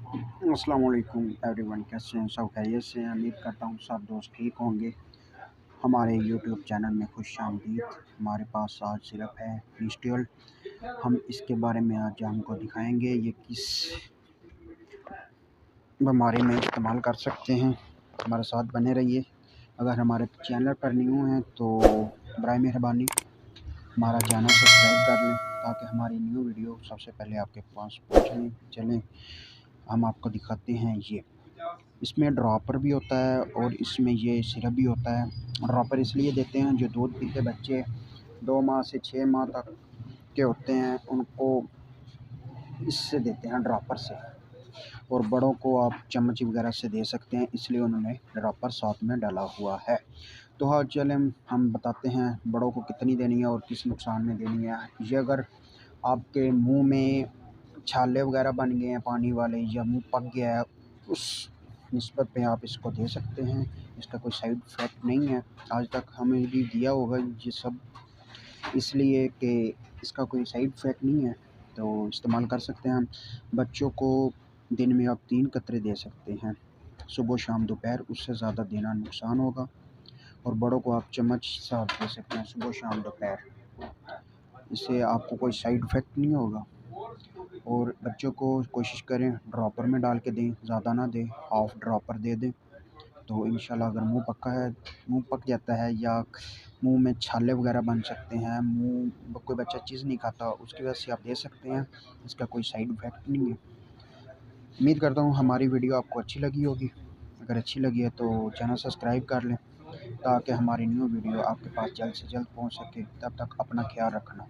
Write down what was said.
अस्सलाम वालेकुम एवरीवन, कैसे हैं सब? खैरियत से हैं? उम्मीद करता हूँ सब दोस्त ठीक होंगे। हमारे यूट्यूब चैनल में खुशामदीद। हमारे पास आज सिरप है इंस्टियोल। हम इसके बारे में आज हमको दिखाएंगे ये किस बीमारी में इस्तेमाल कर सकते हैं। हमारे साथ बने रहिए। अगर हमारे चैनल पर न्यू हैं तो बराए मेहरबानी हमारा चैनल सब्सक्राइब कर लें ताकि हमारी न्यू वीडियो सबसे पहले आपके पास पहुँचने चलें। हम आपको दिखाते हैं ये इसमें ड्रॉपर भी होता है और इसमें ये सिरप भी होता है। ड्रॉपर इसलिए देते हैं जो दूध पीते बच्चे 2 माह से 6 माह तक के होते हैं उनको इससे देते हैं, ड्रॉपर से। और बड़ों को आप चम्मच वगैरह से दे सकते हैं, इसलिए उन्होंने ड्रॉपर साथ में डाला हुआ है। तो हाँ चलें हम बताते हैं बड़ों को कितनी देनी है और किस नुकसान में देनी है। ये अगर आपके मुंह में छाले वगैरह बन गए हैं पानी वाले या मुंह पक गया है, उस निस्बत पे आप इसको दे सकते हैं। इसका कोई साइड इफ़ेक्ट नहीं है। आज तक हमें भी दिया होगा ये सब, इसलिए कि इसका कोई साइड इफ़ेक्ट नहीं है, तो इस्तेमाल कर सकते हैं हम। बच्चों को दिन में आप 3 कतरे दे सकते हैं, सुबह शाम दोपहर। उससे ज़्यादा देना नुकसान होगा। और बड़ों को आप चम्मच साथ दे सकते हैं सुबह शाम दोपहर। इससे आपको कोई साइड इफ़ेक्ट नहीं होगा। और बच्चों को कोशिश करें ड्रॉपर में डाल के दें, ज़्यादा ना दें, हाफ़ ड्रॉपर दे दें। तो इंशाल्लाह अगर मुंह पक जाता है या मुंह में छाले वगैरह बन सकते हैं, कोई बच्चा चीज़ नहीं खाता, उसकी वजह से आप दे सकते हैं। इसका कोई साइड इफ़ेक्ट नहीं है। उम्मीद करता हूँ हमारी वीडियो आपको अच्छी लगी होगी। अगर अच्छी लगी है तो चैनल सब्सक्राइब कर लें ताकि हमारी न्यू वीडियो आपके पास जल्द से जल्द पहुँच सके। तब तक अपना ख्याल रखना।